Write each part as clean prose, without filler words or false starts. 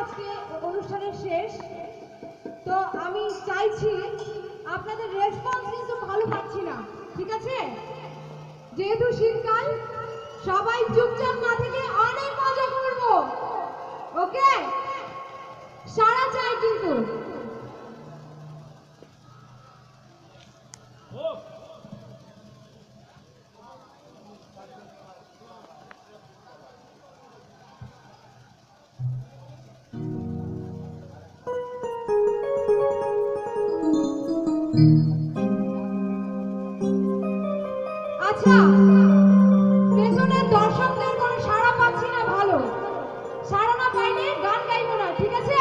আজকে অনুষ্ঠানের শেষ। তো আমি চাইছি আপনাদের রেসপন্স কিন্তু ভালো পাচ্ছি না, ঠিক আছে? যেহেতু শীতকাল, সবাই চুপচাপ না থেকে অনেক মজা করব, ওকে? সারা চাই কিন্তু। আচ্ছা, পেছনের দর্শকদের কোনো সাড়া পাচ্ছি না, ভালো সাড়া না পাইলে গান গাইবো না, ঠিক আছে?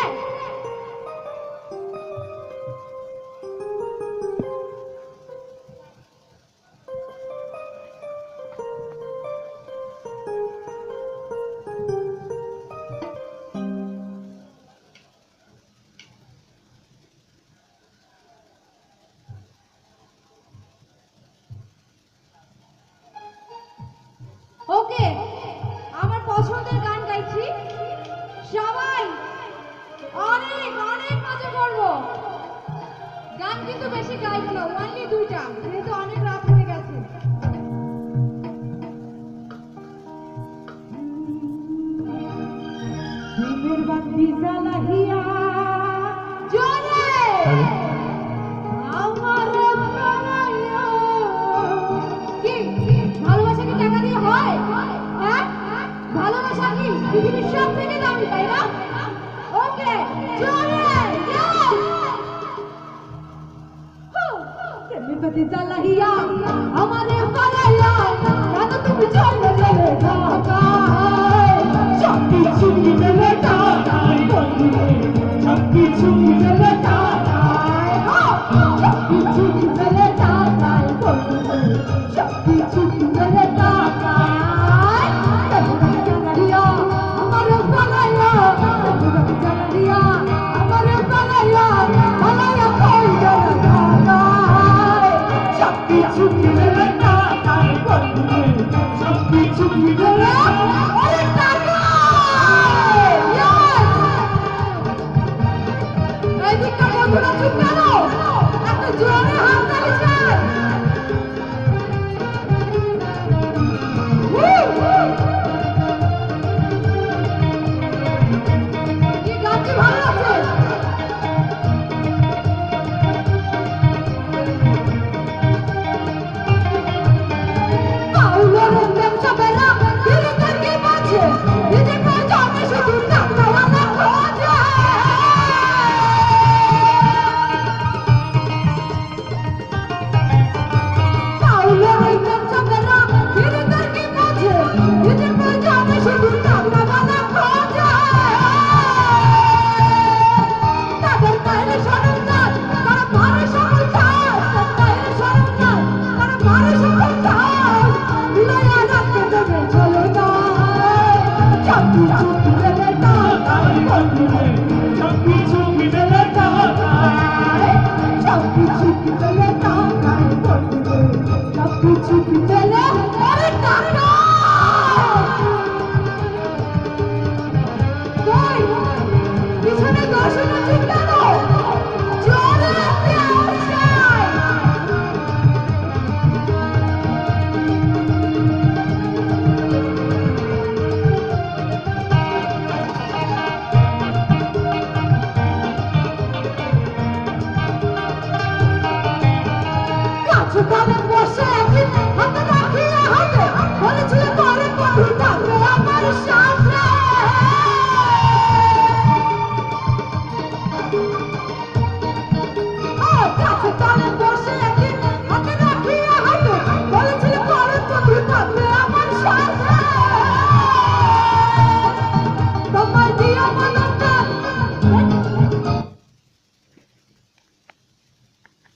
ওকে, আমার পছন্দের গান গাইছি, সবাই অনেক অনেক মজা করবো। গান কিন্তু বেশি গাইবো না, অনলি দুইটা, যেহেতু অনেক রাত হয়ে গেছে। প্রেমের বাতি জ্বালাইয়া জোরে আমার প্রাণায়া। কি ভালোবাসা কি টাকা দিয়ে হয়? হ্যাঁ, ভালোবাসা কি পৃথিবীর সব থেকে দামি, তাই না? ওকে, জোরে প্রেমের বাতি জ্বালাইয়া আমারে পালাইয়া, কেন তুমি চলে গেলে ঢাকায়? সব কিছু গেলে ঢাকায়, সব কিছু গেলে ঢাকায়, সব কিছু গেলে ঢাকায়, সব কিছু গেলে ঢাকায়। জ্বালাইয়া আমারে পালাইয়া, জ্বালাইয়া আমারে পালাইয়া, পালাইয়া কই গেলে ঢাকায়? সব কিছু গেলে ঢাকায়, সব কিছু গেলে অনেক ঢাকায়। এই দিকটা বন্ধুরা চুপ কেন? একটা জোরে হাত তালি চাই। কি গানটি ভালো আছে? পাউলোর ব্যবসা বেলা দিলকে কি বাজে, দিতে পারে আমি শুধু টাকাওয়ালা খোঁজে। পাউলোর ব্যবসা বেলা দিলকে কি বাজে, দিতে পারে আমি শুধু টাকাওয়ালা খোঁজে। তাদের কাছে সরঞ্জাম তারা পারে সকল কাজ, তাদের সরঞ্জাম তারা পারে সকল কাজ, লয়া রাখতে দেবে চলে যায়। সব কিছু গেলে ঢাকায়, সব কিছু গেলে ঢাকায়, সব কিছু গেলে ঢাকায়, সব কিছু গেলে আরে ঢাকায়। কই পিছনে দর্শক আছে কেন? জোরে একটা আওয়াজ চাই। কাছে কালে বসে একদিন হাতে রাখিয়া হাতে বলেছিল পরে বন্ধু থাকবে আমার সাথে। ও